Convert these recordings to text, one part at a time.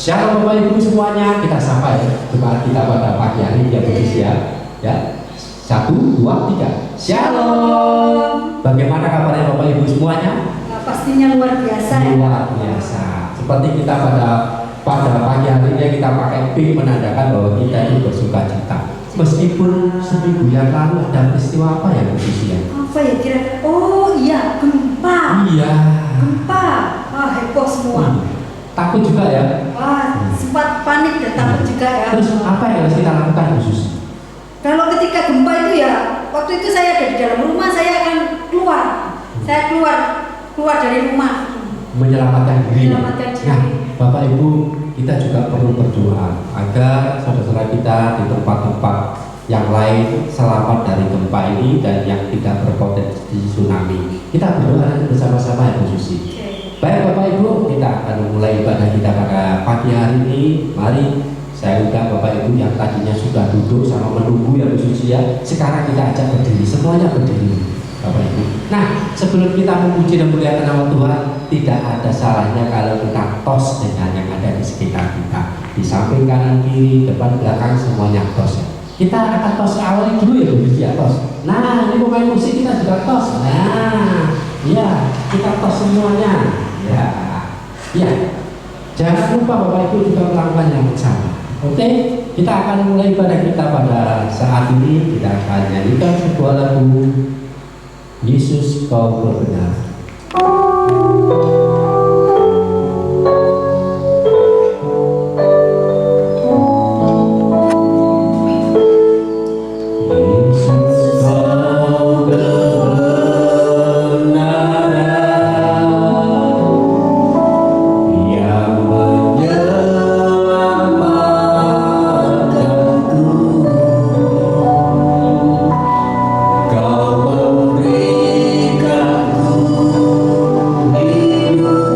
Shalom Bapak Ibu semuanya, kita sapa ya doa kita pada pagi hari yang kudus ya. Ya, 1, 2, 3. Shalom. Bagaimana kabarnya Bapak Ibu semuanya? Pastinya luar biasa. Luar biasa. Seperti kita pada pagi hari ini kita pakai pink menandakan bahwa kita itu bersuka cita. Meskipun seminggu yang lalu ada peristiwa apa ya kudus ya? Apa ya kira-kira? Oh iya, gempa. Iya. Gempa. Wah, heboh semua. Takut juga ya? Wah, sempat panik dan takut juga ya. Terus apa yang harus kita lakukan khusus? Kalau ketika gempa itu ya, waktu itu saya ada di dalam rumah, saya akan keluar. Saya keluar dari rumah. Menyelamatkan diri. Menyelamatkan diri. Nah, Bapak Ibu, kita juga perlu berdoa agar saudara-saudara kita di tempat-tempat yang lain selamat dari gempa ini dan yang tidak berpotensi tsunami. Kita berdoa bersama-sama ya Bu Susi. Baik Bapak Ibu, kita akan memulai ibadah kita pada pagi hari ini. Mari saya undang Bapak Ibu yang tadinya sudah duduk sama menunggu ya Bu Susi ya. Sekarang kita ajak berdiri, semuanya berdiri Bapak Ibu. Nah, sebelum kita memuji dan muliakan nama Tuhan, tidak ada salahnya kalau kita tos dengan yang ada di sekitar kita. Di samping kanan kiri, depan belakang semuanya tos ya. Kita akan tos awalnya dulu ya Bu Susi ya, tos. Nah, ini pemain musik kita juga tos. Nah, ya kita tos semuanya. Ya, jangan lupa Bapak Ibu juga melakukan yang sama. Oke, kita akan mulai ibadah kita pada saat ini. Kita akan nyanyikan sebuah lagu Yesus Kau Benar. Kau berikanku hidup.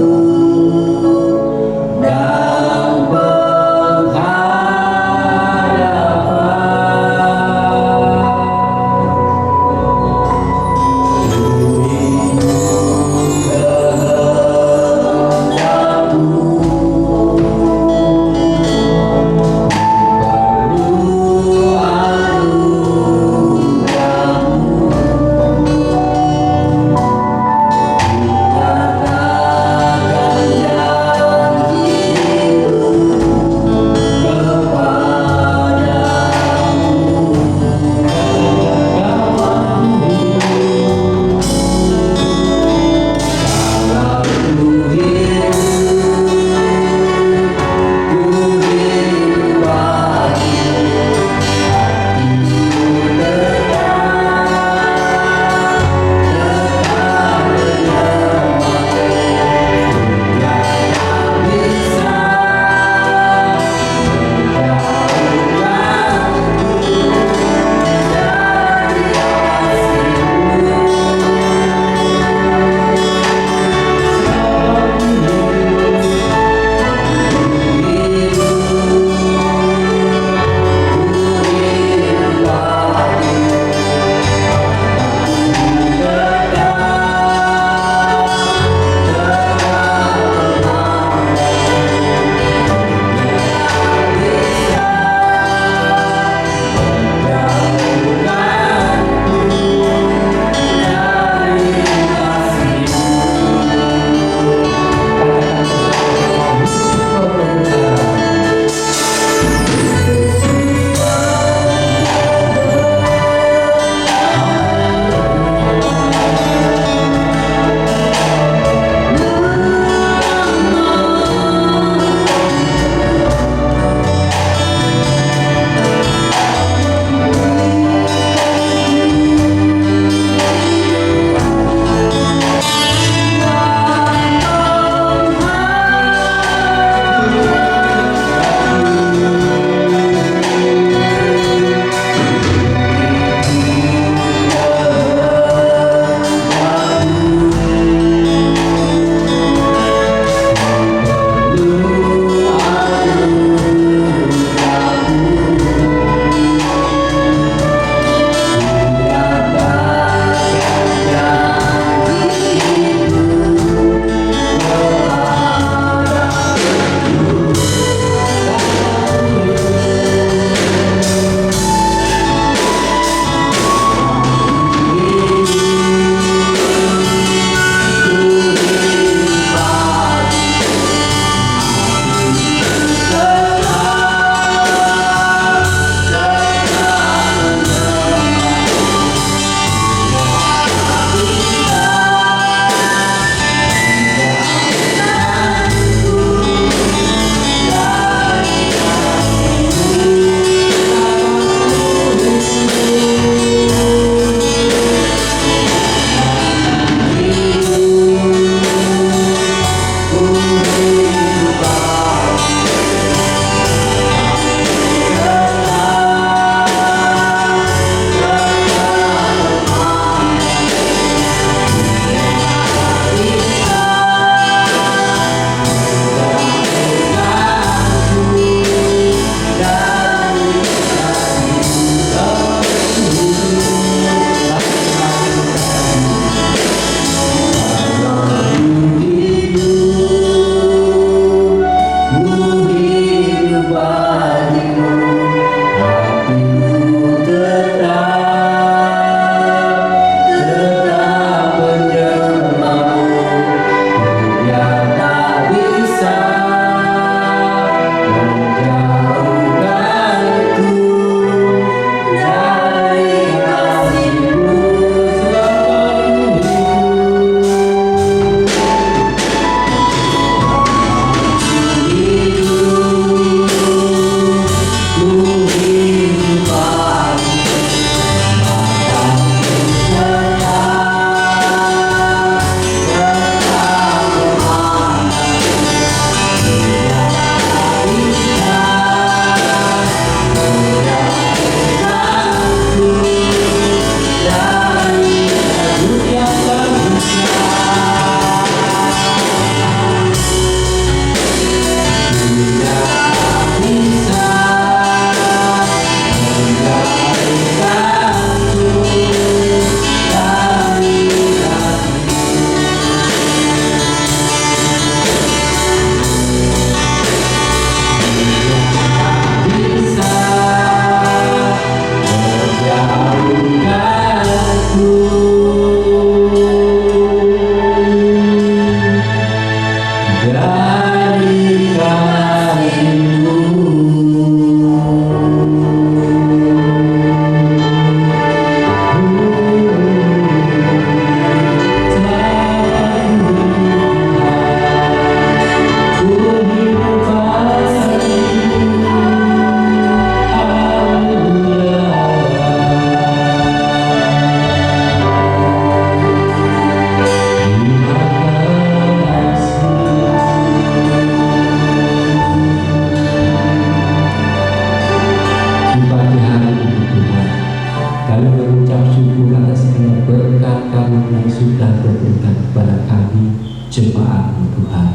jemaat-Mu Tuhan.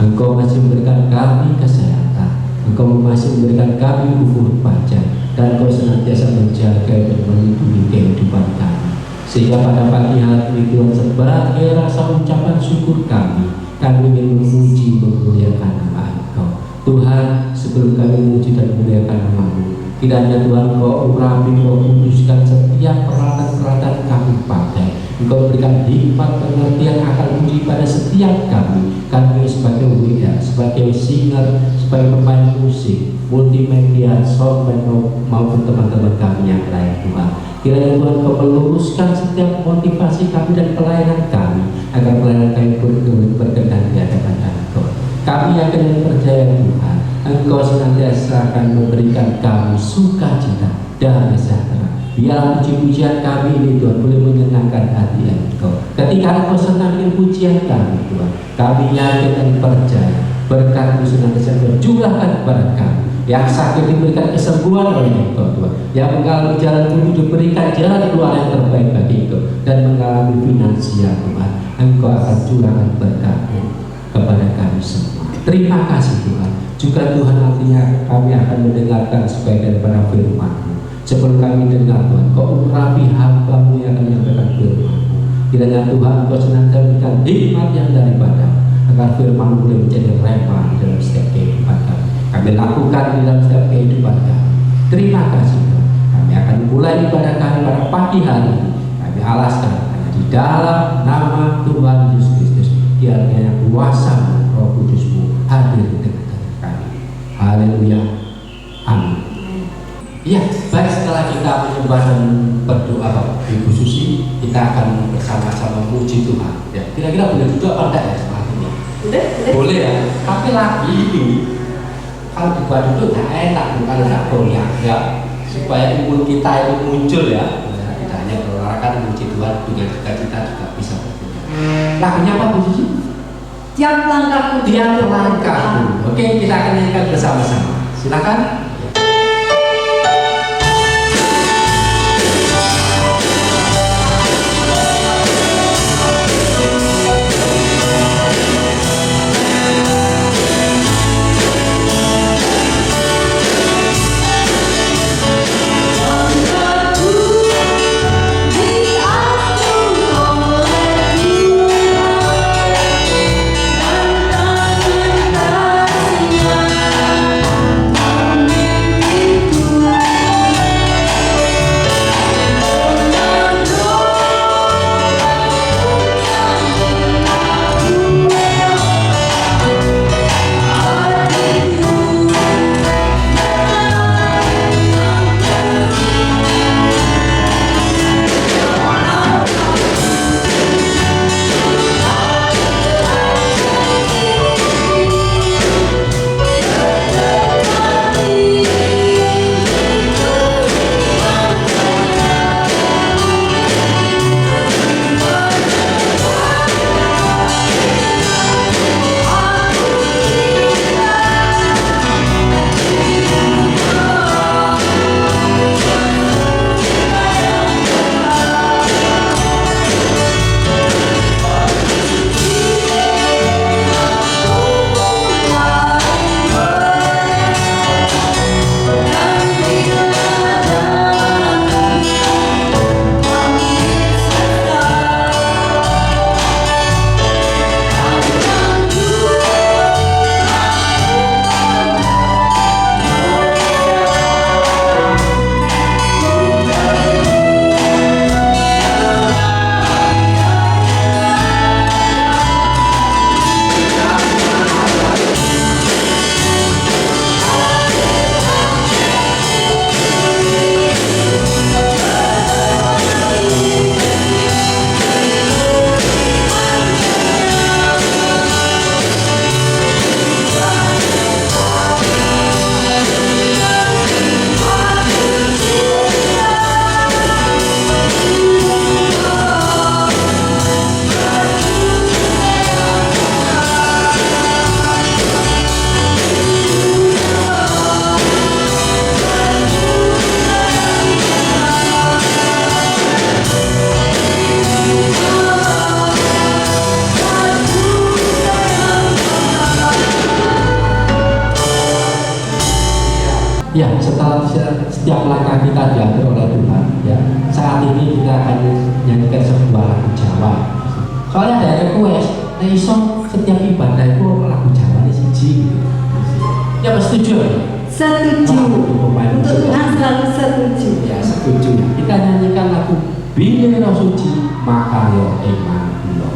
Engkau masih memberikan kami kesehatan, Engkau masih memberikan kami umur panjang, dan Engkau senantiasa menjaga dan melindungi kehidupan kami. Sehingga pada pagi hari ini Tuhan, sebagai rasa ucapan syukur kami ingin memuji memuliakan nama Engkau. Tuhan, sebelum kami memuji dan memuliakan nama-Mu, kiranya Tuhan Kau urapi, Kau kuduskan setiap peralatan-peralatan kami pakai. Engkau berikan hikmat pengertian akal budi pada setiap kami sebagai WR, sebagai singer, sebagai pemain musik, multimedia, soundman maupun teman-teman kami yang lain Tuhan. Kiranya Tuhan Kau meluruskan setiap motivasi kami dan pelayanan kami, agar pelayanan kami berkenan di hadapan Engkau. Kami yakin dan percaya Tuhan, Engkau senantiasa akan memberikan kami sukacita dan sejahtera. Biar puji-pujian kami ini Tuhan boleh menyenangkan hati Engkau. Ketika Engkau senang dengan pujian kami Tuhan, kami yakin dan percaya berkat-Mu senantiasa berjumlahkan kepada kami. Yang sakit diberikan kesembuhan oleh Engkau Tuhan, yang mengalami jalan buntu diberikan jalan keluar yang terbaik bagi Engkau, dan mengalami finansial Tuhan, Engkau akan curahkan berkat-Mu kepada kami semua. Terima kasih Tuhan. Juga Tuhan, nantinya kami akan mendengarkan sebagian daripada firman-Mu. Sebelum kami dengar Tuhan, Kau urapi hamba-Mu yang akan menyampaikan firman-Mu. Kiranya Tuhan Kau senantiasa memberikan hikmat yang daripada, agar firman-Mu boleh menjadi rema di dalam setiap kehidupan kami. Kami lakukan di dalam setiap kehidupan kami. Terima kasih Tuhan. Kami akan mulai ibadah kami pada pagi hari ini. Kami alaskan hanya di dalam nama Tuhan Yesus Kristus. Kiranya kuasa Roh Kudus-Mu hadir di tengah-tengah kami. Haleluya. Amin. Iya, baik, setelah kita menyembah dan berdoa Ibu Susi, kita akan bersama-sama memuji Tuhan. Ya, kira-kira boleh duduk apa enggak ya setelah ini? Boleh ya. Tapi lagi ini kalau dibuat duduk nggak enak kalau nggak goyang ya, supaya imun kita itu muncul ya. Tidak hanya berolahraga, memuji Tuhan, dengan cita-cita juga bisa berguna. Lagunya apa Bu Susi? Tiap langkahku, Tiap langkahku. Oke, kita akan nyanyikan bersama-sama. Silakan. Amin. Ya, setelah setiap langkah kita diatur oleh Tuhan, ya. Saat ini kita akan nyanyikan sebuah lagu Jawa. Soalnya ada request, nah iso setiap ibadah itu lagu Jawa ini siji. Ya, setuju. Setuju. Untuk Tuhan selalu setuju. Ya, setuju. Kita nyanyikan lagu Bini Suci Makayo Iman Kula.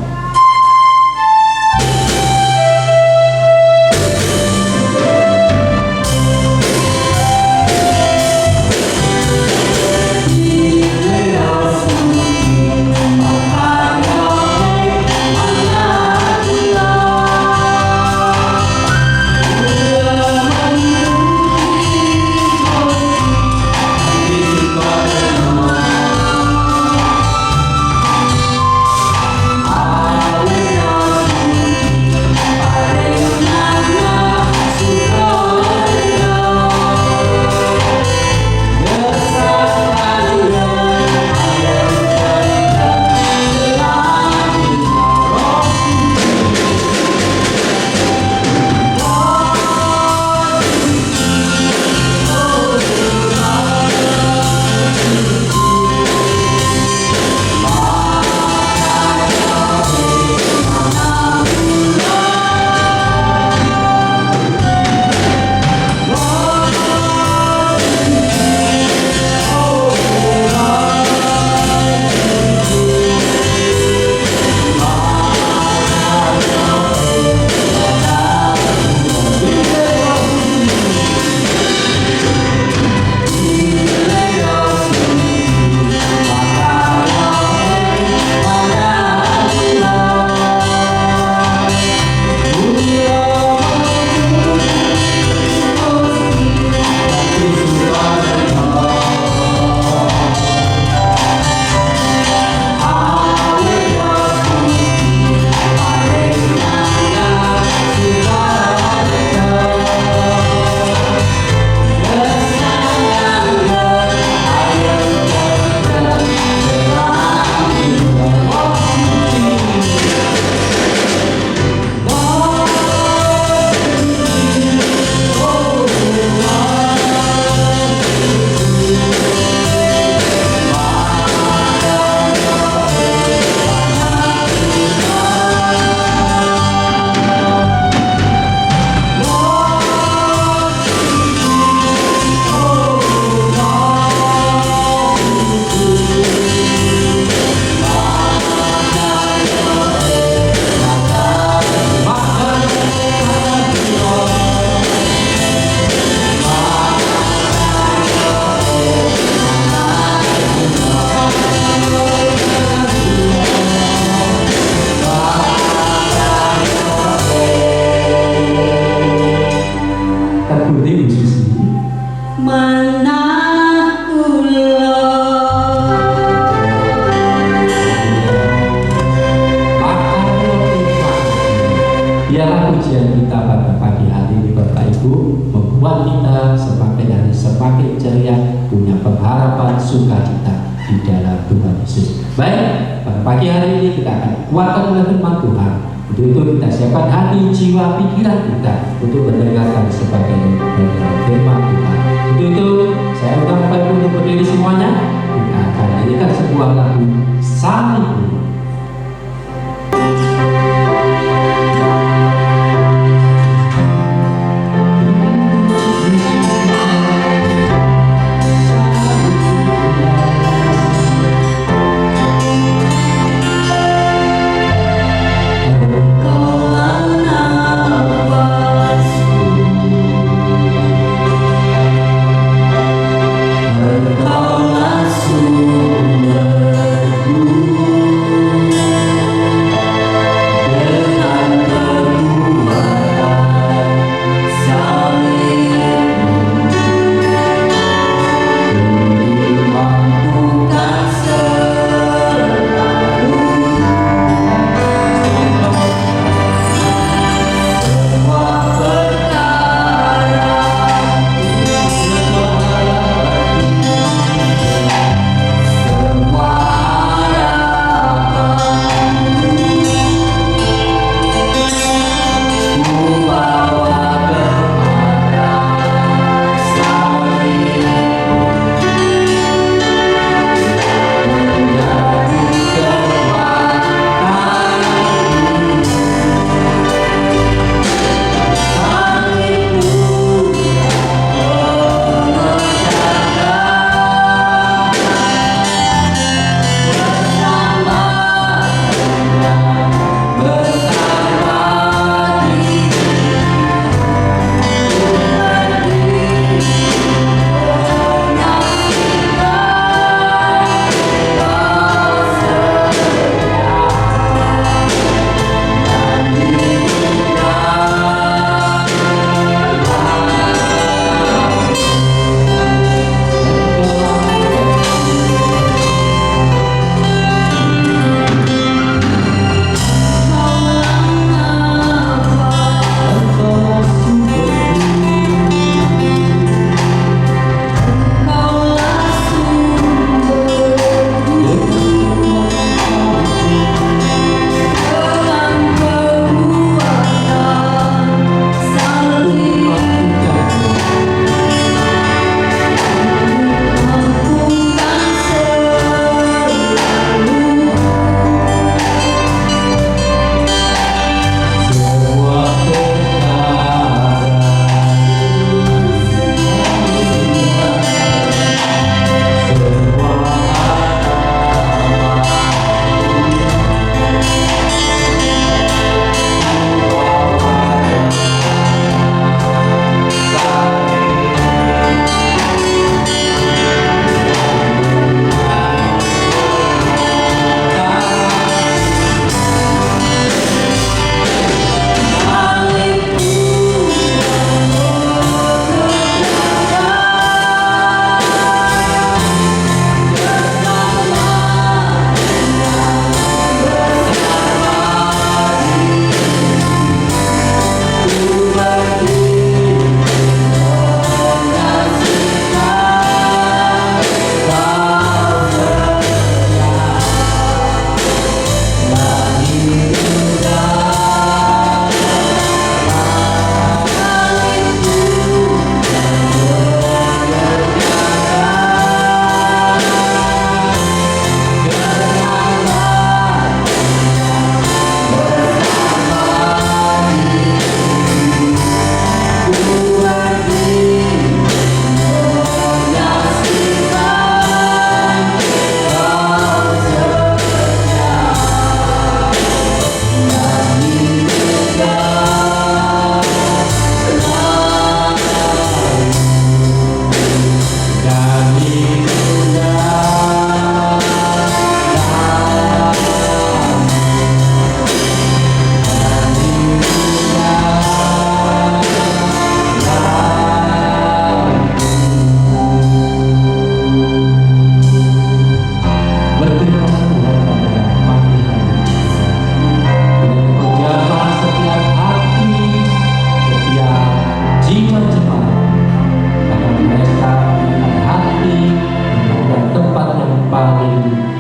Biarlah pujian kita pada pagi hari ini Bapak Ibu membuat kita semakin hari semakin ceria, punya pengharapan sukacita di dalam Tuhan Yesus. Baik, pada pagi hari ini kita akan kuatkan oleh firman Tuhan. Untuk itu kita siapkan hati, jiwa, pikiran kita untuk mendengarkan sebagai firman Tuhan. Untuk itu saya undang Bapak Ibu untuk berdiri semuanya. Kita akan nyanyikan sebuah lagu Salib. Engkaulah sumberku.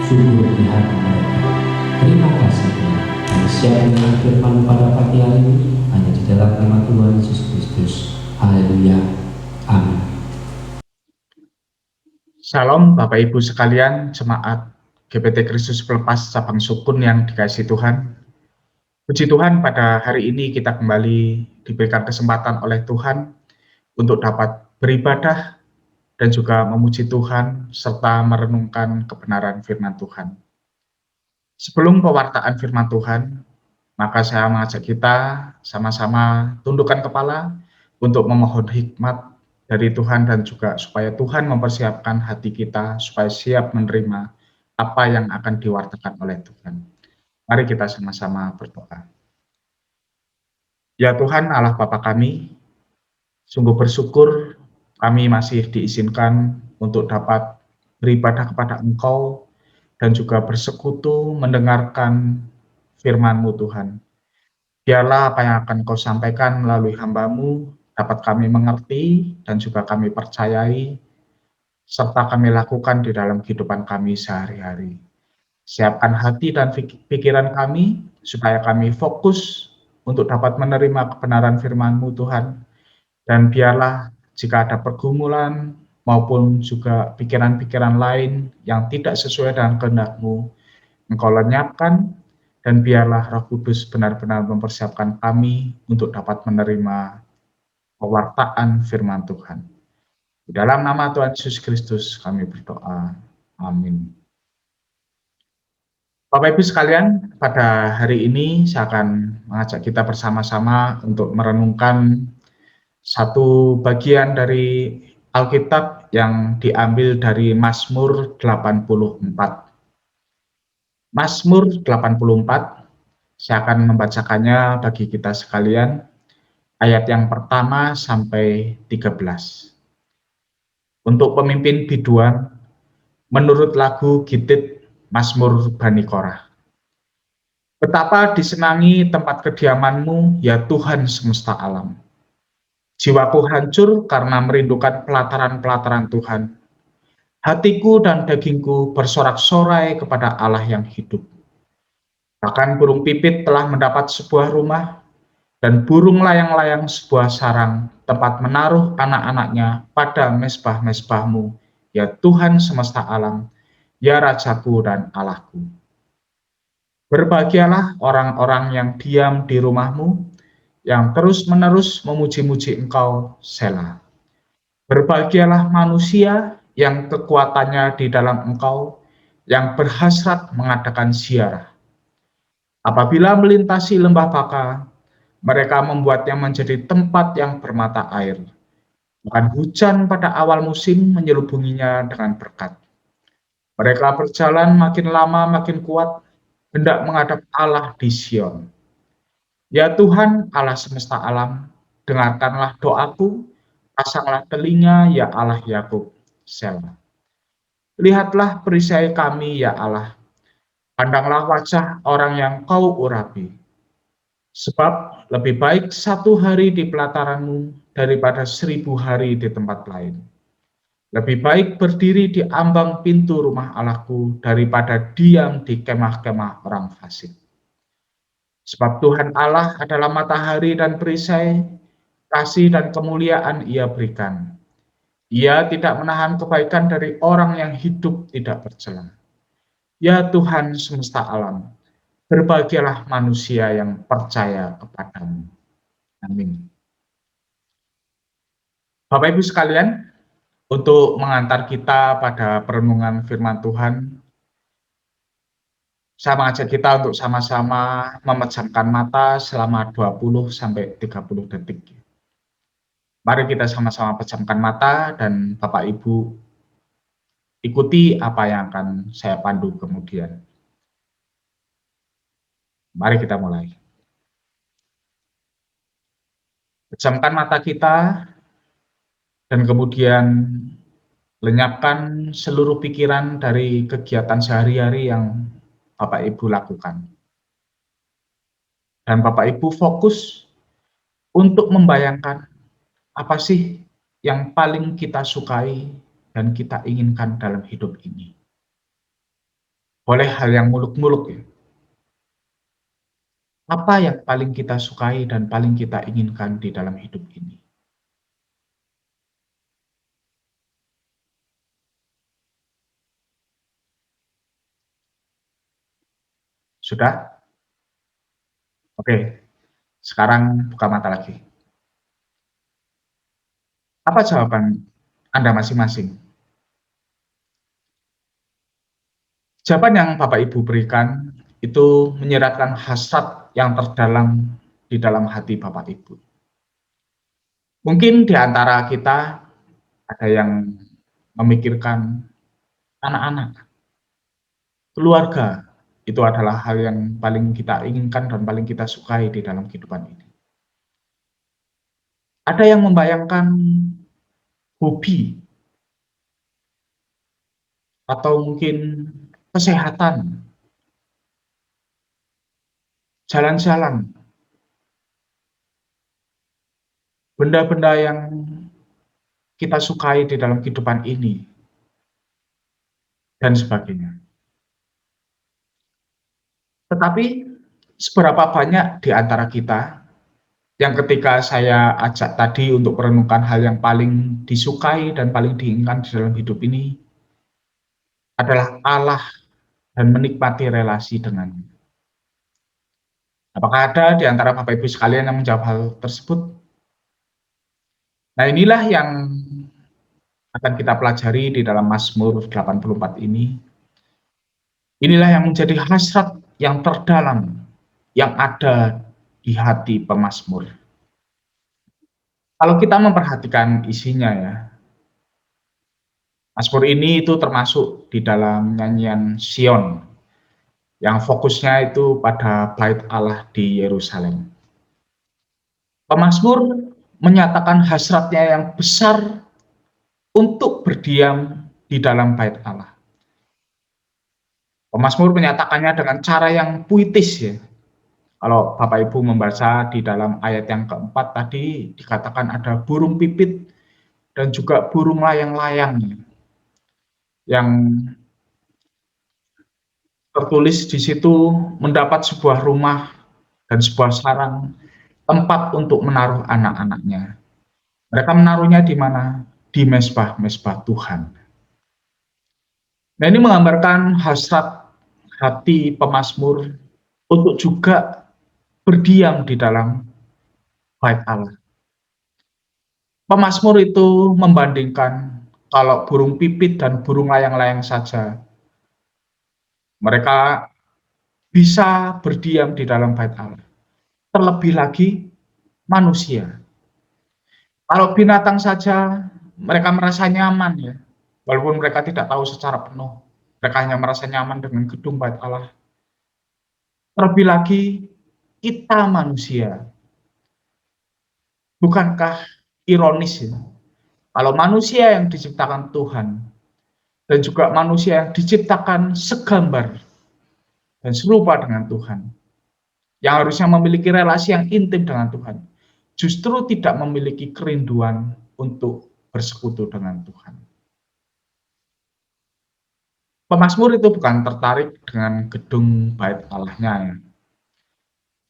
subur di hati mereka. Terima kasih Tuhan. Kami siap dengan firman pada pagi hari ini hanya di dalam nama Tuhan Yesus Kristus. Haleluya. Amin. Shalom Bapak Ibu sekalian, jemaat GPT Kristus Pelepas Cabang Sukun yang dikasihi Tuhan. Puji Tuhan, pada hari ini kita kembali diberikan kesempatan oleh Tuhan untuk dapat beribadah dan juga memuji Tuhan serta merenungkan kebenaran firman Tuhan. Sebelum pewartaan firman Tuhan, maka saya mengajak kita sama-sama tundukkan kepala untuk memohon hikmat dari Tuhan dan juga supaya Tuhan mempersiapkan hati kita supaya siap menerima apa yang akan diwartakan oleh Tuhan. Mari kita sama-sama berdoa. Ya Tuhan Allah Bapa kami, sungguh bersyukur kami masih diizinkan untuk dapat beribadah kepada Engkau dan juga bersekutu mendengarkan firman-Mu Tuhan. Biarlah apa yang akan Kau sampaikan melalui hamba-Mu dapat kami mengerti dan juga kami percayai serta kami lakukan di dalam kehidupan kami sehari-hari. Siapkan hati dan pikiran kami supaya kami fokus untuk dapat menerima kebenaran firman-Mu Tuhan. Dan biarlah jika ada pergumulan maupun juga pikiran-pikiran lain yang tidak sesuai dengan kehendak-Mu, Engkau lenyapkan, dan biarlah Roh Kudus benar-benar mempersiapkan kami untuk dapat menerima pewartaan firman Tuhan. Di dalam nama Tuhan Yesus Kristus kami berdoa. Amin. Bapak Ibu sekalian, pada hari ini saya akan mengajak kita bersama-sama untuk merenungkan satu bagian dari Alkitab yang diambil dari Mazmur 84. Mazmur 84, saya akan membacakannya bagi kita sekalian, ayat yang pertama sampai 13. Untuk pemimpin biduan, menurut lagu Gitit Mazmur Bani Korah. Betapa disenangi tempat kediaman-Mu, ya Tuhan semesta alam. Jiwaku hancur karena merindukan pelataran-pelataran Tuhan. Hatiku dan dagingku bersorak-sorai kepada Allah yang hidup. Bahkan burung pipit telah mendapat sebuah rumah, dan burung layang-layang sebuah sarang, tempat menaruh anak-anaknya pada mezbah-mezbah-Mu, ya Tuhan semesta alam, ya Rajaku dan Allahku. Berbahagialah orang-orang yang diam di rumah-Mu, yang terus-menerus memuji-muji Engkau, Selah. Berbahagialah manusia yang kekuatannya di dalam Engkau, yang berhasrat mengadakan ziarah. Apabila melintasi lembah Baka, mereka membuatnya menjadi tempat yang bermata air. Bahkan hujan pada awal musim menyelubunginya dengan berkat. Mereka berjalan makin lama makin kuat, hendak menghadap Allah di Sion. Ya Tuhan Allah semesta alam, dengarkanlah doaku, pasanglah telinga ya Allah Yakub, Selah. Lihatlah perisai kami ya Allah, pandanglah wajah orang yang Kau urapi. Sebab lebih baik 1 hari di pelataran-Mu daripada 1000 hari di tempat lain. Lebih baik berdiri di ambang pintu rumah Allahku daripada diam di kemah-kemah orang fasik. Sebab Tuhan Allah adalah matahari dan perisai, kasih dan kemuliaan Ia berikan. Ia tidak menahan kebaikan dari orang yang hidup tidak bercela. Ya Tuhan semesta alam, berbahagialah manusia yang percaya kepadamu. Amin. Bapak Ibu sekalian, untuk mengantar kita pada perenungan firman Tuhan, saya mengajak kita untuk sama-sama memejamkan mata selama 20-30 detik. Mari kita sama-sama pejamkan mata dan Bapak Ibu ikuti apa yang akan saya pandu kemudian. Mari kita mulai. Pejamkan mata kita dan kemudian lenyapkan seluruh pikiran dari kegiatan sehari-hari yang Bapak Ibu lakukan. Dan Bapak Ibu fokus untuk membayangkan apa sih yang paling kita sukai dan kita inginkan dalam hidup ini. boleh hal yang muluk-muluk ya. Apa yang paling kita sukai dan paling kita inginkan di dalam hidup ini? Sudah? Oke, sekarang buka mata lagi. Apa jawaban Anda masing-masing? Jawaban yang Bapak Ibu berikan itu menyiratkan hasrat yang terdalam di dalam hati Bapak Ibu. Mungkin di antara kita ada yang memikirkan anak-anak, keluarga, itu adalah hal yang paling kita inginkan dan paling kita sukai di dalam kehidupan ini. Ada yang membayangkan hobi atau mungkin kesehatan, jalan-jalan, benda-benda yang kita sukai di dalam kehidupan ini, dan sebagainya. Tetapi seberapa banyak di antara kita yang ketika saya ajak tadi untuk merenungkan hal yang paling disukai dan paling diinginkan di dalam hidup ini adalah Allah dan menikmati relasi dengannya. Apakah ada di antara Bapak Ibu sekalian yang menjawab hal tersebut? Nah, inilah yang akan kita pelajari di dalam Mazmur 84 ini. Inilah yang menjadi hasrat yang terdalam yang ada di hati pemazmur. Kalau kita memperhatikan isinya ya, Mazmur ini itu termasuk di dalam nyanyian Sion yang fokusnya itu pada bait Allah di Yerusalem. Pemazmur menyatakan hasratnya yang besar untuk berdiam di dalam bait Allah. Pemazmur menyatakannya dengan cara yang puitis ya. Kalau Bapak Ibu membaca di dalam ayat yang keempat tadi dikatakan ada burung pipit dan juga burung layang-layang yang tertulis di situ mendapat sebuah rumah dan sebuah sarang tempat untuk menaruh anak-anaknya. Mereka menaruhnya di mana? Di mezbah-mezbah Tuhan. Nah, ini menggambarkan hasrat hati pemazmur untuk juga berdiam di dalam bait Allah. Pemazmur itu membandingkan kalau burung pipit dan burung layang-layang saja, mereka bisa berdiam di dalam bait Allah. Terlebih lagi manusia. Kalau binatang saja mereka merasa nyaman ya, walaupun mereka tidak tahu secara penuh. Mereka hanya merasa nyaman dengan gedung bait Allah. Terlebih lagi kita manusia. Bukankah ironis ya? Kalau manusia yang diciptakan Tuhan dan juga manusia yang diciptakan segambar dan serupa dengan Tuhan, yang harusnya memiliki relasi yang intim dengan Tuhan, justru tidak memiliki kerinduan untuk bersekutu dengan Tuhan. Pemazmur itu bukan tertarik dengan gedung bait Allah-nya ya.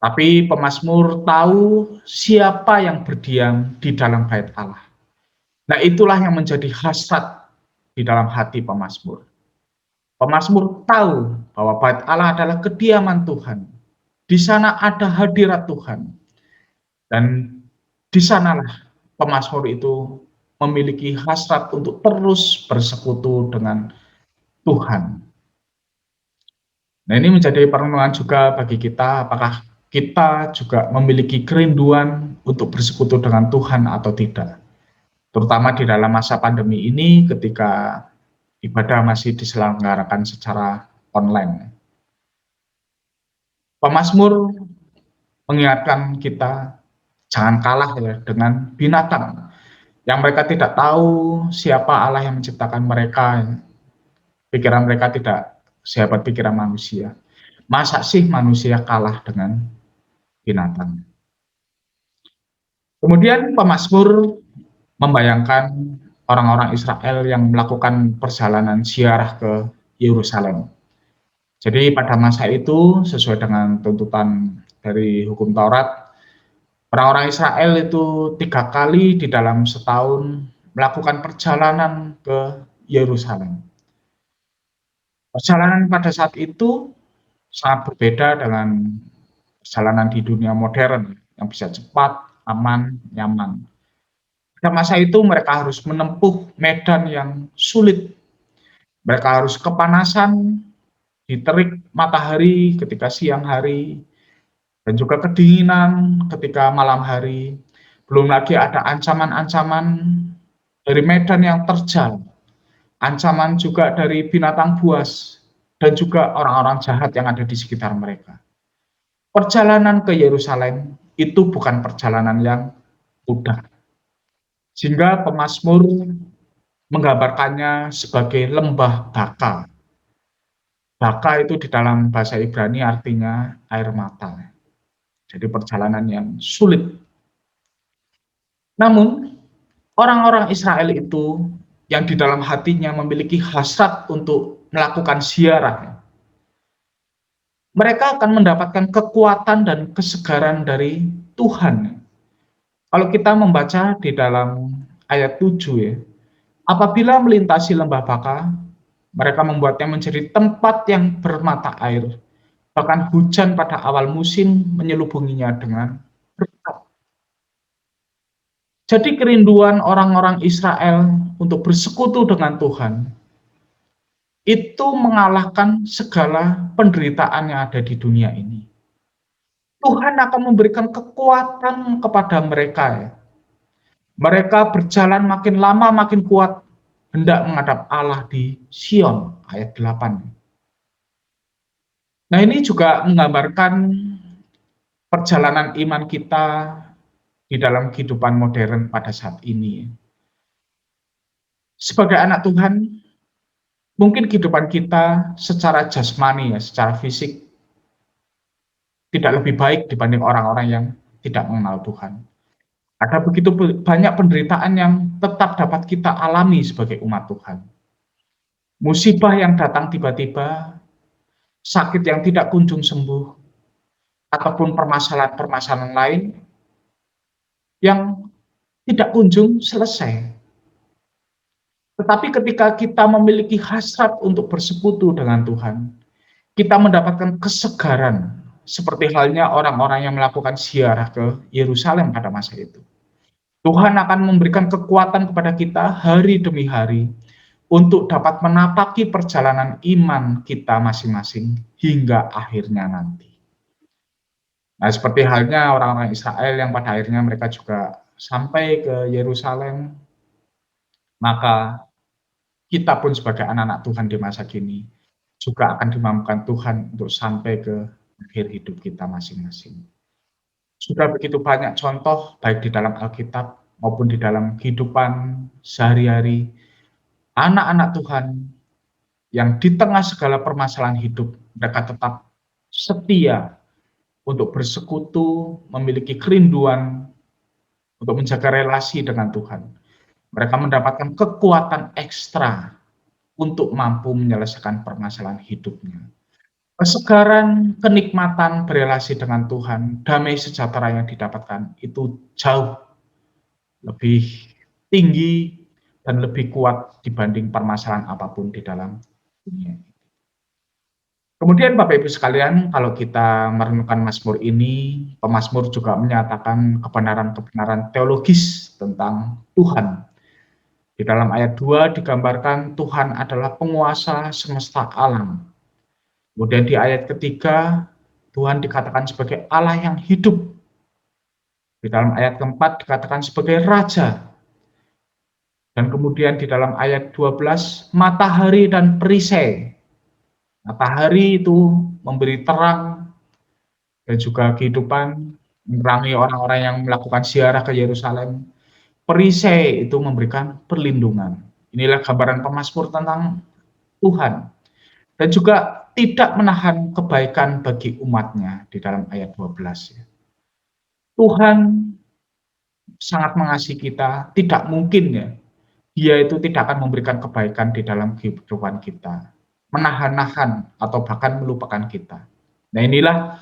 Tapi pemazmur tahu siapa yang berdiam di dalam bait Allah. Nah, itulah yang menjadi hasrat di dalam hati pemazmur. Pemazmur tahu bahwa bait Allah adalah kediaman Tuhan. Di sana ada hadirat Tuhan. Dan di sanalah pemazmur itu memiliki hasrat untuk terus bersekutu dengan Tuhan. Nah, ini menjadi perenungan juga bagi kita, apakah kita juga memiliki kerinduan untuk bersekutu dengan Tuhan atau tidak. Terutama di dalam masa pandemi ini ketika ibadah masih diselenggarakan secara online. Pemazmur mengingatkan kita jangan kalah ya dengan binatang yang mereka tidak tahu siapa Allah yang menciptakan mereka. Pikiran mereka tidak sehebat pikiran manusia. Masa sih manusia kalah dengan binatang? Kemudian pemazmur membayangkan orang-orang Israel yang melakukan perjalanan ziarah ke Yerusalem. Jadi pada masa itu sesuai dengan tuntutan dari hukum Taurat, orang-orang Israel itu 3 kali di dalam setahun melakukan perjalanan ke Yerusalem. Perjalanan pada saat itu sangat berbeda dengan perjalanan di dunia modern yang bisa cepat, aman, nyaman. Pada masa itu mereka harus menempuh medan yang sulit. Mereka harus kepanasan, diterik matahari ketika siang hari, dan juga kedinginan ketika malam hari. Belum lagi ada ancaman-ancaman dari medan yang terjal, ancaman juga dari binatang buas, dan juga orang-orang jahat yang ada di sekitar mereka. Perjalanan ke Yerusalem itu bukan perjalanan yang mudah. Sehingga pemazmur menggambarkannya sebagai lembah Baka. Baka itu di dalam bahasa Ibrani artinya air mata. Jadi perjalanan yang sulit. Namun, orang-orang Israel itu yang di dalam hatinya memiliki hasrat untuk melakukan ziarah, mereka akan mendapatkan kekuatan dan kesegaran dari Tuhan. Kalau kita membaca di dalam ayat 7 ya, apabila melintasi lembah Baka, mereka membuatnya menjadi tempat yang bermata air. Bahkan hujan pada awal musim menyelubunginya dengan berkat. Jadi kerinduan orang-orang Israel untuk bersekutu dengan Tuhan itu mengalahkan segala penderitaan yang ada di dunia ini. Tuhan akan memberikan kekuatan kepada mereka ya. Mereka berjalan makin lama makin kuat hendak menghadap Allah di Sion ayat 8. Nah, ini juga menggambarkan perjalanan iman kita di dalam kehidupan modern pada saat ini. Sebagai anak Tuhan, mungkin kehidupan kita secara jasmani ya, secara fisik tidak lebih baik dibanding orang-orang yang tidak mengenal Tuhan. Ada begitu banyak penderitaan yang tetap dapat kita alami sebagai umat Tuhan. Musibah yang datang tiba-tiba, sakit yang tidak kunjung sembuh, ataupun permasalahan-permasalahan lain yang tidak kunjung selesai. Tetapi ketika kita memiliki hasrat untuk bersekutu dengan Tuhan, kita mendapatkan kesegaran, seperti halnya orang-orang yang melakukan ziarah ke Yerusalem pada masa itu. Tuhan akan memberikan kekuatan kepada kita hari demi hari untuk dapat menapaki perjalanan iman kita masing-masing hingga akhirnya nanti. Nah, seperti halnya orang-orang Israel yang pada akhirnya mereka juga sampai ke Yerusalem, maka kita pun sebagai anak-anak Tuhan di masa kini juga akan dimampukan Tuhan untuk sampai ke akhir hidup kita masing-masing. Sudah begitu banyak contoh baik di dalam Alkitab maupun di dalam kehidupan sehari-hari anak-anak Tuhan yang di tengah segala permasalahan hidup mereka tetap setia untuk bersekutu, memiliki kerinduan untuk menjaga relasi dengan Tuhan. Mereka mendapatkan kekuatan ekstra untuk mampu menyelesaikan permasalahan hidupnya. Kesegaran, kenikmatan berelasi dengan Tuhan, damai sejahtera yang didapatkan itu jauh lebih tinggi dan lebih kuat dibanding permasalahan apapun di dalam dunia. Kemudian Bapak Ibu sekalian, kalau kita merenungkan Mazmur ini, pemazmur juga menyatakan kebenaran-kebenaran teologis tentang Tuhan. Di dalam ayat 2 digambarkan Tuhan adalah penguasa semesta alam. Kemudian di ayat ketiga, Tuhan dikatakan sebagai Allah yang hidup. Di dalam ayat keempat dikatakan sebagai Raja. Dan kemudian di dalam ayat 12, matahari dan perisai. Matahari itu memberi terang dan juga kehidupan, menerangi orang-orang yang melakukan ziarah ke Yerusalem. Perisai itu memberikan perlindungan. Inilah gambaran pemazmur tentang Tuhan. Dan juga tidak menahan kebaikan bagi umatnya di dalam ayat 12. Tuhan sangat mengasihi kita, tidak mungkin ya, Dia itu tidak akan memberikan kebaikan di dalam kehidupan kita. menahan-nahan atau bahkan melupakan kita. Nah, inilah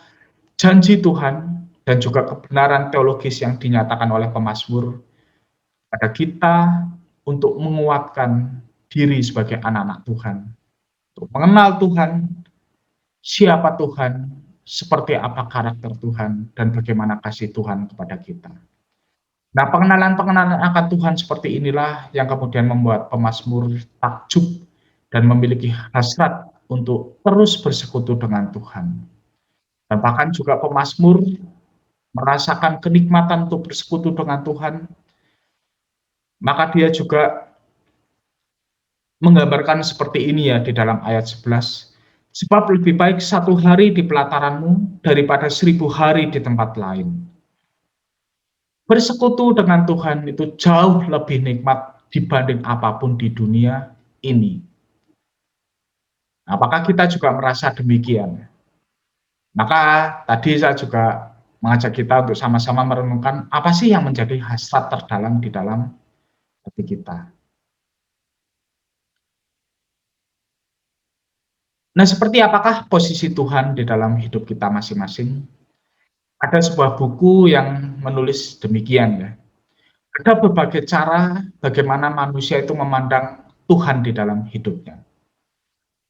janji Tuhan dan juga kebenaran teologis yang dinyatakan oleh pemazmur pada kita untuk menguatkan diri sebagai anak-anak Tuhan, untuk mengenal Tuhan, siapa Tuhan, seperti apa karakter Tuhan, dan bagaimana kasih Tuhan kepada kita. Nah, pengenalan-pengenalan akan Tuhan seperti inilah yang kemudian membuat pemazmur takjub dan memiliki hasrat untuk terus bersekutu dengan Tuhan. Dan bahkan juga pemazmur merasakan kenikmatan untuk bersekutu dengan Tuhan, maka dia juga menggambarkan seperti ini ya di dalam ayat 11. Sebab lebih baik 1 hari di pelataranmu daripada 1000 hari di tempat lain. Bersekutu dengan Tuhan itu jauh lebih nikmat dibanding apapun di dunia ini. Apakah kita juga merasa demikian? Maka tadi saya juga mengajak kita untuk sama-sama merenungkan apa sih yang menjadi hasrat terdalam di dalam hati kita. Nah, seperti apakah posisi Tuhan di dalam hidup kita masing-masing? Ada sebuah buku yang menulis demikian ya. Ada berbagai cara bagaimana manusia itu memandang Tuhan di dalam hidupnya.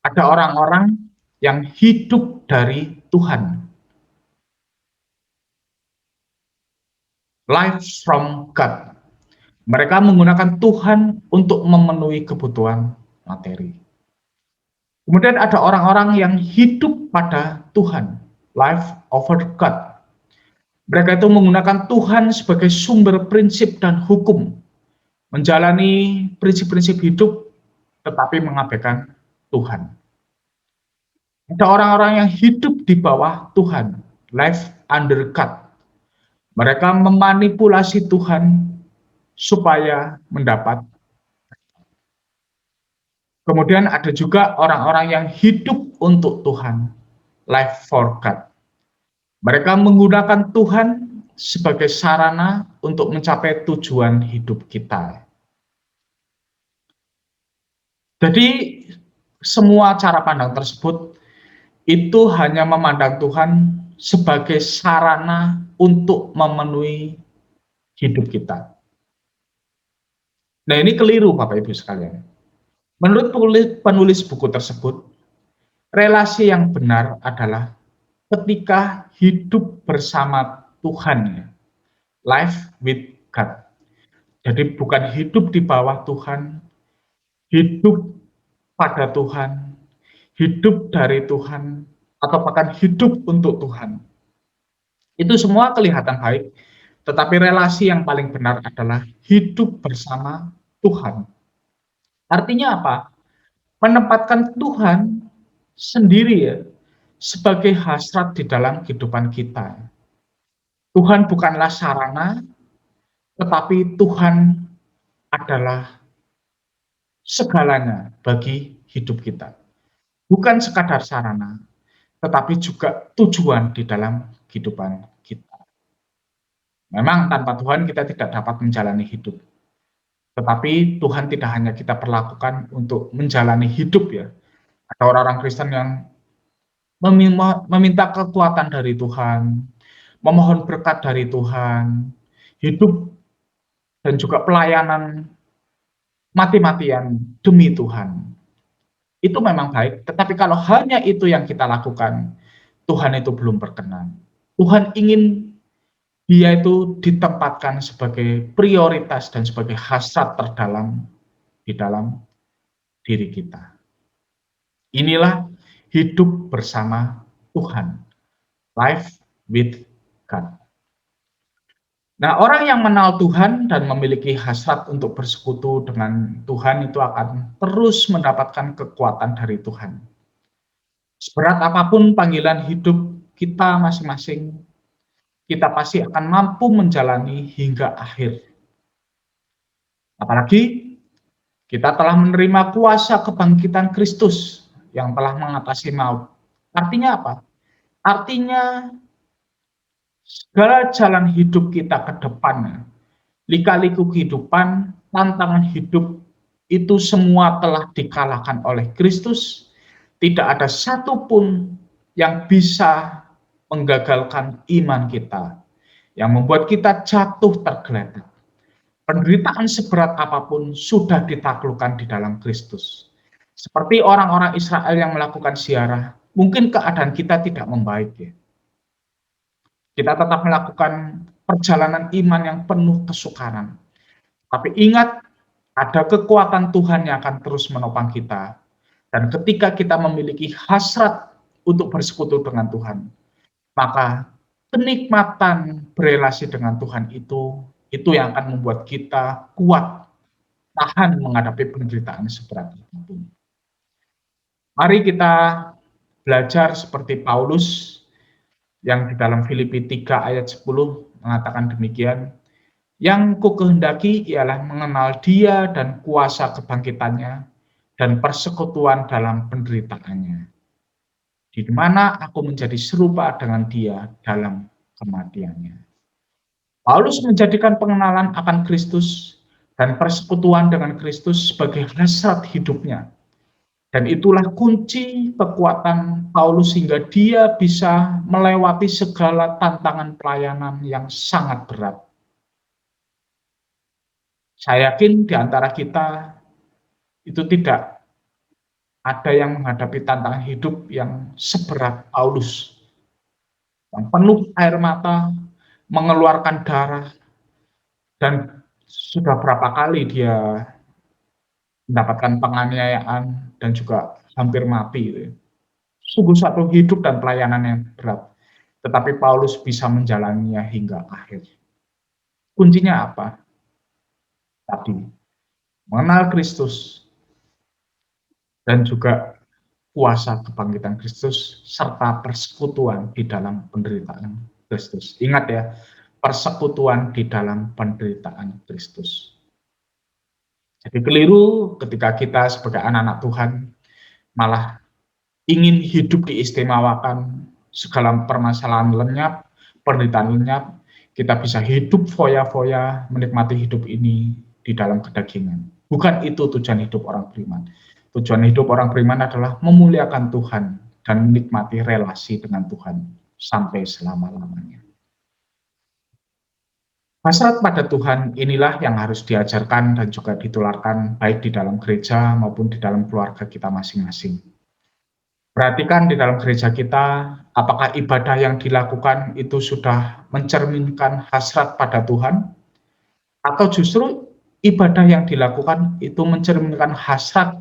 Ada orang-orang yang hidup dari Tuhan. Life from God. Mereka menggunakan Tuhan untuk memenuhi kebutuhan materi. Kemudian ada orang-orang yang hidup pada Tuhan. Life over God. Mereka itu menggunakan Tuhan sebagai sumber prinsip dan hukum. Menjalani prinsip-prinsip hidup tetapi mengabaikan Tuhan. Ada orang-orang yang hidup di bawah Tuhan. Life under God. Mereka memanipulasi Tuhan supaya mendapat. Kemudian ada juga orang-orang yang hidup untuk Tuhan, life for God. Mereka menggunakan Tuhan sebagai sarana untuk mencapai tujuan hidup kita. Jadi semua cara pandang tersebut itu hanya memandang Tuhan sebagai sarana untuk memenuhi hidup kita. Nah, ini keliru Bapak Ibu sekalian. Menurut penulis buku tersebut, relasi yang benar adalah ketika hidup bersama Tuhan, life with God. Jadi bukan hidup di bawah Tuhan, hidup pada Tuhan, hidup dari Tuhan, atau bahkan hidup untuk Tuhan. Itu semua kelihatan baik, tetapi relasi yang paling benar adalah hidup bersama Tuhan. Artinya apa? Menempatkan Tuhan sendiri ya, sebagai hasrat di dalam kehidupan kita. Tuhan bukanlah sarana, tetapi Tuhan adalah segalanya bagi hidup kita. Bukan sekadar sarana, tetapi juga tujuan di dalam kehidupan kita. Memang tanpa Tuhan kita tidak dapat menjalani hidup. Tetapi Tuhan tidak hanya kita perlakukan untuk menjalani hidup ya. Ada orang-orang Kristen yang meminta kekuatan dari Tuhan, memohon berkat dari Tuhan, hidup dan juga pelayanan mati-matian demi Tuhan. Itu memang baik, tetapi kalau hanya itu yang kita lakukan, Tuhan itu belum berkenan. Tuhan ingin dia itu ditempatkan sebagai prioritas dan sebagai hasrat terdalam di dalam diri kita. Inilah hidup bersama Tuhan. Life with God. Nah, orang yang mengenal Tuhan dan memiliki hasrat untuk bersekutu dengan Tuhan itu akan terus mendapatkan kekuatan dari Tuhan. Seberat apapun panggilan hidup kita masing-masing, kita pasti akan mampu menjalani hingga akhir. Apalagi kita telah menerima kuasa kebangkitan Kristus yang telah mengatasi maut. Artinya apa? Artinya segala jalan hidup kita ke depan, lika-liku kehidupan, tantangan hidup, itu semua telah dikalahkan oleh Kristus tidak ada satupun yang bisa menggagalkan iman kita, yang membuat kita jatuh tergeletak. Penderitaan seberat apapun sudah ditaklukkan di dalam Kristus. Seperti orang-orang Israel yang melakukan ziarah, mungkin keadaan kita tidak membaik ya. Kita tetap melakukan perjalanan iman yang penuh kesukaran. Tapi ingat, ada kekuatan Tuhan yang akan terus menopang kita. Dan ketika kita memiliki hasrat untuk bersekutu dengan Tuhan, maka kenikmatan berelasi dengan Tuhan itu yang akan membuat kita kuat, tahan menghadapi penderitaan seberat apapun. Mari kita belajar seperti Paulus yang di dalam Filipi 3 ayat 10 mengatakan demikian, yang kukehendaki ialah mengenal Dia dan kuasa kebangkitannya dan persekutuan dalam penderitaannya, di mana aku menjadi serupa dengan Dia dalam kematiannya. Paulus menjadikan pengenalan akan Kristus dan persekutuan dengan Kristus sebagai hasrat hidupnya. Dan itulah kunci kekuatan Paulus sehingga dia bisa melewati segala tantangan pelayanan yang sangat berat. Saya yakin di antara kita itu tidak ada yang menghadapi tantangan hidup yang seberat Paulus, yang penuh air mata, mengeluarkan darah, dan sudah berapa kali dia mendapatkan penganiayaan dan juga hampir mati. Sungguh satu hidup dan pelayanan yang berat. Tetapi Paulus bisa menjalaninya hingga akhir. Kuncinya apa? Tadi, mengenal Kristus dan juga kuasa kebangkitan Kristus serta persekutuan di dalam penderitaan Kristus. Ingat ya, persekutuan di dalam penderitaan Kristus. Jadi keliru ketika kita sebagai anak-anak Tuhan malah ingin hidup diistimewakan, segala permasalahan lenyap, penderitaan lenyap, kita bisa hidup foya-foya, menikmati hidup ini di dalam kedagingan. Bukan itu tujuan hidup orang beriman. Tujuan hidup orang beriman adalah memuliakan Tuhan dan menikmati relasi dengan Tuhan sampai selama-lamanya. Hasrat pada Tuhan inilah yang harus diajarkan dan juga ditularkan baik di dalam gereja maupun di dalam keluarga kita masing-masing. Perhatikan di dalam gereja kita, apakah ibadah yang dilakukan itu sudah mencerminkan hasrat pada Tuhan, atau justru ibadah yang dilakukan itu mencerminkan hasrat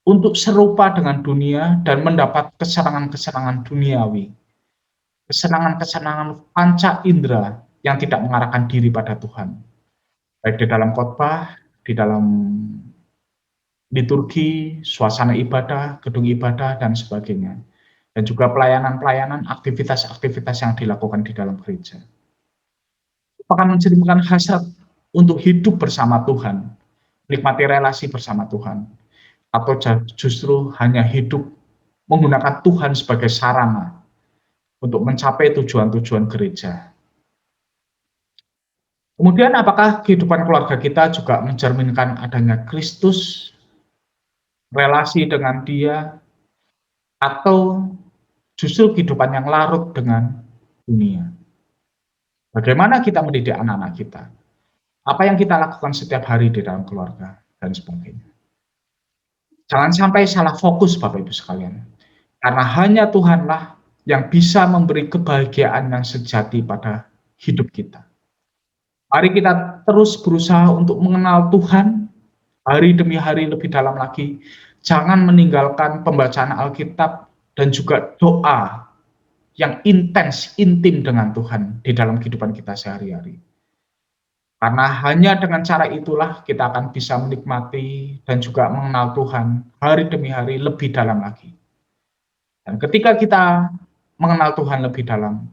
untuk serupa dengan dunia dan mendapat kesenangan-kesenangan duniawi, kesenangan-kesenangan panca indera yang tidak mengarahkan diri pada Tuhan, baik di dalam khotbah, di dalam liturgi, suasana ibadah, gedung ibadah, dan sebagainya. Dan juga pelayanan-pelayanan, aktivitas-aktivitas yang dilakukan di dalam gereja. Apakah mencerminkan hasrat untuk hidup bersama Tuhan, menikmati relasi bersama Tuhan, atau justru hanya hidup menggunakan Tuhan sebagai sarana untuk mencapai tujuan-tujuan gereja. Kemudian apakah kehidupan keluarga kita juga mencerminkan adanya Kristus, relasi dengan Dia, atau justru kehidupan yang larut dengan dunia? Bagaimana kita mendidik anak-anak kita? Apa yang kita lakukan setiap hari di dalam keluarga, dan sebagainya. Jangan sampai salah fokus Bapak Ibu sekalian. Karena hanya Tuhanlah yang bisa memberi kebahagiaan yang sejati pada hidup kita. Mari kita terus berusaha untuk mengenal Tuhan hari demi hari lebih dalam lagi. Jangan meninggalkan pembacaan Alkitab dan juga doa yang intens, intim dengan Tuhan di dalam kehidupan kita sehari-hari. Karena hanya dengan cara itulah kita akan bisa menikmati dan juga mengenal Tuhan hari demi hari lebih dalam lagi. Dan ketika kita mengenal Tuhan lebih dalam,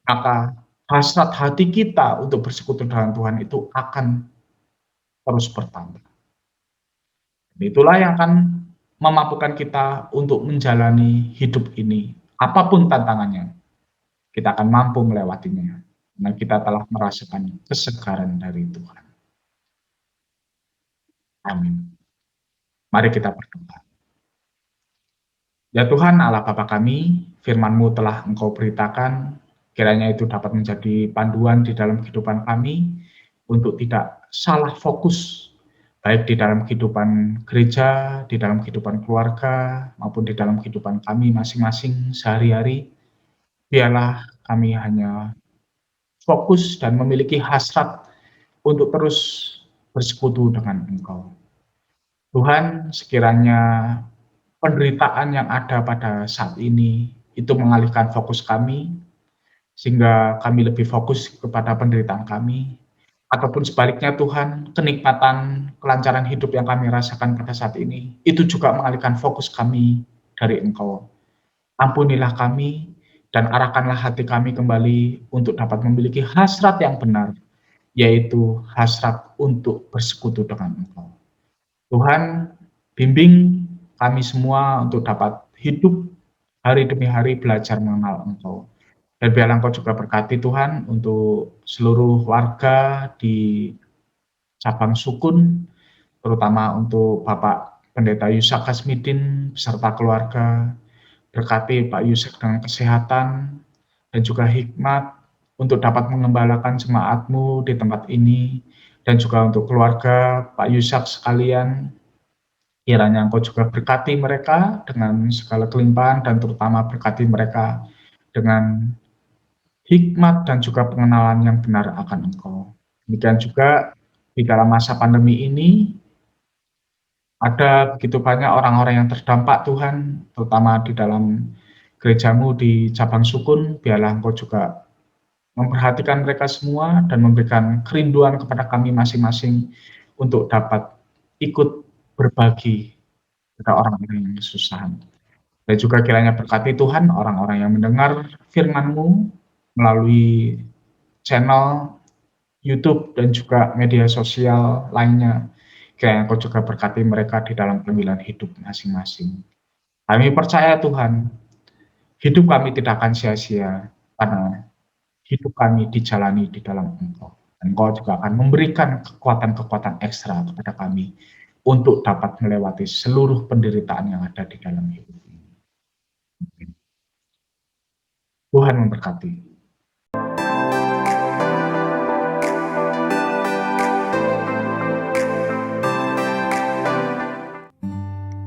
maka hasrat hati kita untuk bersekutu dengan Tuhan itu akan terus bertambah. Itulah yang akan memampukan kita untuk menjalani hidup ini. Apapun tantangannya, kita akan mampu melewatinya. Karena kita telah merasakan kesegaran dari Tuhan. Amin. Mari kita berdoa. Ya Tuhan Allah Bapa kami, firman-Mu telah Engkau beritakan, kiranya itu dapat menjadi panduan di dalam kehidupan kami untuk tidak salah fokus, baik di dalam kehidupan gereja, di dalam kehidupan keluarga, maupun di dalam kehidupan kami masing-masing sehari-hari. Biarlah kami hanya fokus dan memiliki hasrat untuk terus bersekutu dengan Engkau. Tuhan, sekiranya penderitaan yang ada pada saat ini itu mengalihkan fokus kami, sehingga kami lebih fokus kepada penderitaan kami, ataupun sebaliknya Tuhan, kenikmatan, kelancaran hidup yang kami rasakan pada saat ini, itu juga mengalihkan fokus kami dari Engkau. Ampunilah kami, dan arahkanlah hati kami kembali untuk dapat memiliki hasrat yang benar, yaitu hasrat untuk bersekutu dengan Engkau. Tuhan, bimbing kami semua untuk dapat hidup hari demi hari belajar mengenal Engkau. Dan biarlah Engkau juga berkati Tuhan untuk seluruh warga di cabang Sukun, terutama untuk Bapak Pendeta Yusak Hasmidin beserta keluarga. Berkati Pak Yusak dengan kesehatan dan juga hikmat untuk dapat mengembalakan jemaat-Mu di tempat ini, dan juga untuk keluarga Pak Yusak sekalian. Kiranya Engkau juga berkati mereka dengan segala kelimpahan, dan terutama berkati mereka dengan hikmat dan juga pengenalan yang benar akan Engkau. Demikian juga di dalam masa pandemi ini, ada begitu banyak orang-orang yang terdampak Tuhan, terutama di dalam gereja-Mu di cabang Sukun. Biarlah Engkau juga memperhatikan mereka semua dan memberikan kerinduan kepada kami masing-masing untuk dapat ikut berbagi kepada orang-orang yang kesusahan. Dan juga kiranya berkati Tuhan orang-orang yang mendengar firman-Mu melalui channel YouTube dan juga media sosial lainnya. Kiranya Engkau juga berkati mereka di dalam pemilihan hidup masing-masing. Kami percaya Tuhan, hidup kami tidak akan sia-sia karena hidup kami dijalani di dalam Engkau. Dan Engkau juga akan memberikan kekuatan-kekuatan ekstra kepada kami untuk dapat melewati seluruh penderitaan yang ada di dalam hidup ini. Tuhan memberkati.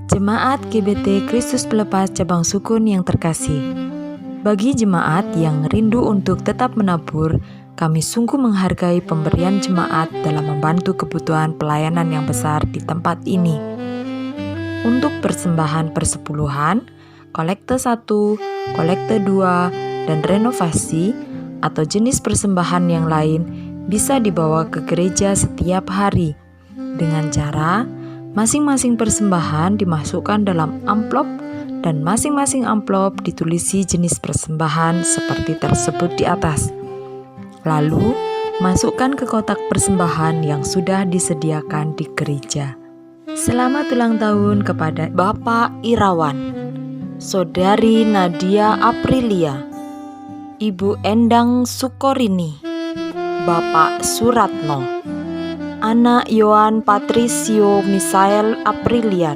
Jemaat GBT Kristus Pelepas Cabang Sukun yang terkasih, bagi jemaat yang rindu untuk tetap menabur, kami sungguh menghargai pemberian jemaat dalam membantu kebutuhan pelayanan yang besar di tempat ini. Untuk persembahan persepuluhan, kolekte 1, kolekte 2, dan renovasi atau jenis persembahan yang lain bisa dibawa ke gereja setiap hari dengan cara masing-masing persembahan dimasukkan dalam amplop dan masing-masing amplop ditulisi jenis persembahan seperti tersebut di atas. Lalu, masukkan ke kotak persembahan yang sudah disediakan di gereja. Selamat ulang tahun kepada Bapak Irawan, Saudari Nadia Aprilia, Ibu Endang Sukorini, Bapak Suratno, Anak Yohan Patricio Misael Aprilian,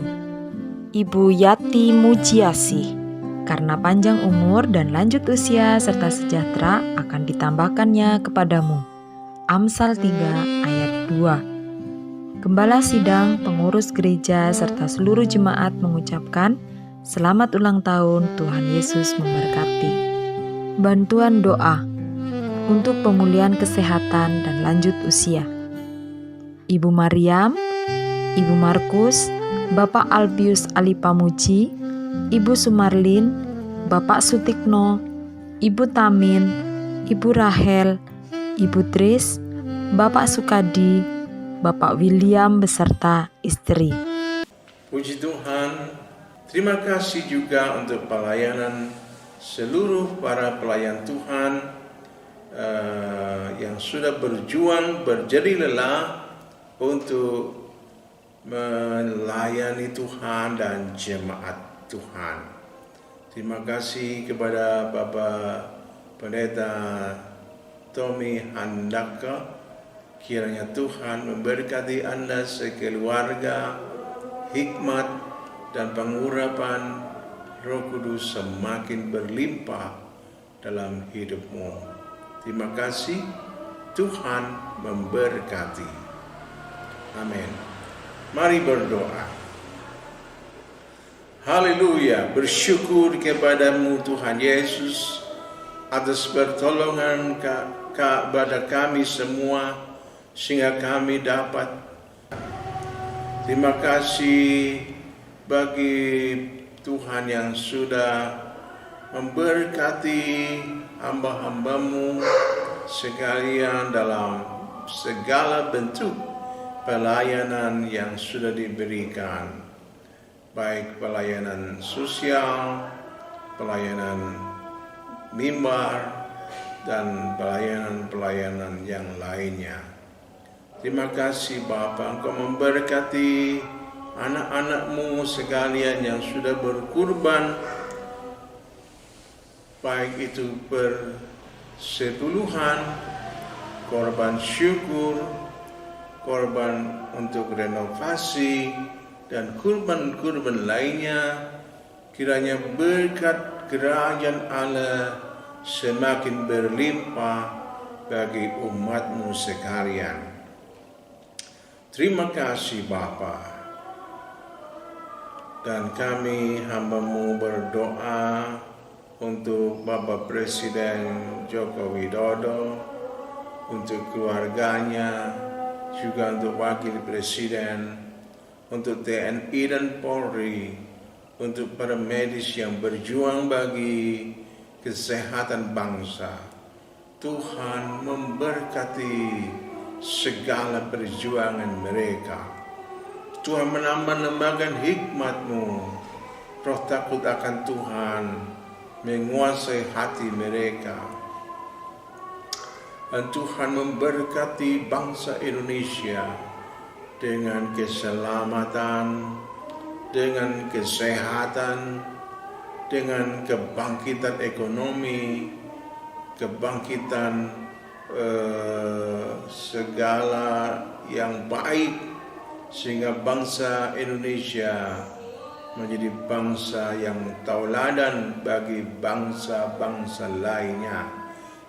Ibu Yati Mujiasi. Karena panjang umur dan lanjut usia serta sejahtera akan ditambahkannya kepadamu. Amsal 3 ayat 2. Gembala sidang, pengurus gereja, serta seluruh jemaat mengucapkan selamat ulang tahun, Tuhan Yesus memberkati. Bantuan doa untuk pemulihan kesehatan dan lanjut usia. Ibu Mariam, Ibu Markus, Bapak Albius Alipamuji, Ibu Sumarlin, Bapak Sutikno, Ibu Tamin, Ibu Rahel, Ibu Tris, Bapak Sukadi, Bapak William beserta istri. Puji Tuhan, terima kasih juga untuk pelayanan seluruh para pelayan Tuhan yang sudah berjuang berjeri lelah untuk melayani Tuhan dan jemaat Tuhan. Terima kasih kepada Bapak Pendeta Tommy Handaka. Kiranya Tuhan memberkati Anda sekeluarga, hikmat dan pengurapan Roh Kudus semakin berlimpah dalam hidupmu. Terima kasih, Tuhan memberkati. Amin. Mari berdoa. Haleluya, bersyukur kepadamu Tuhan Yesus atas pertolongan kepada kami semua sehingga kami dapat. Terima kasih bagi Tuhan yang sudah memberkati hamba-hambamu sekalian dalam segala bentuk pelayanan yang sudah diberikan, baik pelayanan sosial, pelayanan mimbar, dan pelayanan-pelayanan yang lainnya. Terima kasih Bapa, Engkau memberkati anak-anak-Mu sekalian yang sudah berkurban, baik itu persepuluhan, korban syukur, korban untuk renovasi, dan kurban-kurban lainnya. Kiranya berkat kerajaan Allah semakin berlimpah bagi umat-Mu sekalian. Terima kasih Bapa. Dan kami hamba-Mu berdoa untuk Bapak Presiden Joko Widodo, untuk keluarganya, juga untuk Wakil Presiden, untuk TNI dan Polri, untuk para medis yang berjuang bagi kesehatan bangsa. Tuhan memberkati segala perjuangan mereka. Tuhan menambah-nambahkan hikmat-Mu, roh takut akan Tuhan menguasai hati mereka. Dan Tuhan memberkati bangsa Indonesia dengan keselamatan, dengan kesehatan, dengan kebangkitan ekonomi, kebangkitan segala yang baik, sehingga bangsa Indonesia menjadi bangsa yang tauladan bagi bangsa-bangsa lainnya.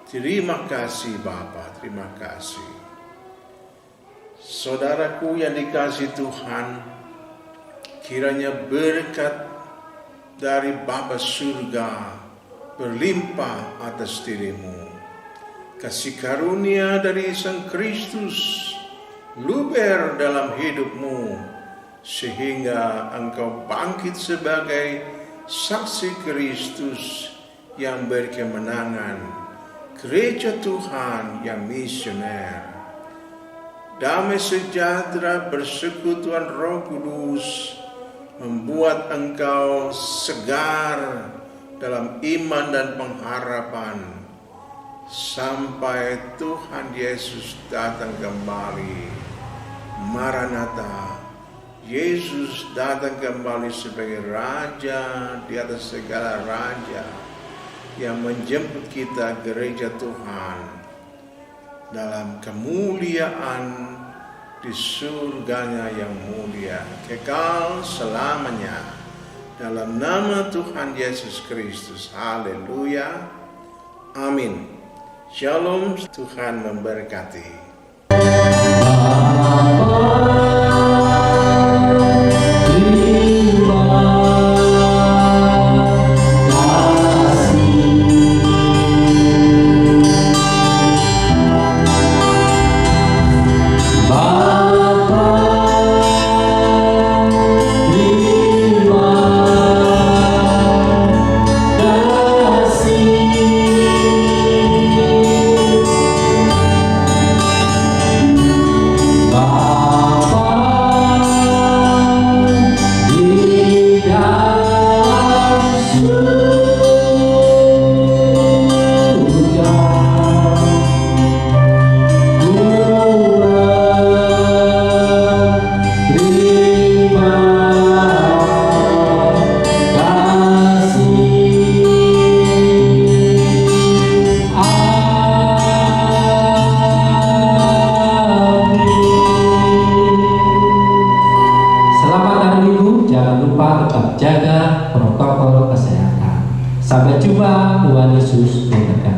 Terima kasih Bapa, terima kasih. Saudaraku yang dikasihi Tuhan, kiranya berkat dari Bapa surga berlimpah atas dirimu. Kasih karunia dari Sang Kristus luber dalam hidupmu, sehingga engkau bangkit sebagai saksi Kristus yang berkemenangan, gereja Tuhan yang misioner. Damai sejahtera persekutuan Roh Kudus membuat engkau segar dalam iman dan pengharapan sampai Tuhan Yesus datang kembali. Maranatha, Yesus datang kembali sebagai Raja di atas segala raja, yang menjemput kita gereja Tuhan dalam kemuliaan di surganya yang mulia, kekal selamanya. Dalam nama Tuhan Yesus Kristus. Haleluya. Amin. Shalom. Tuhan memberkati. Jangan lupa tetap jaga protokol kesehatan. Sampai jumpa, Tuhan Yesus memberkati.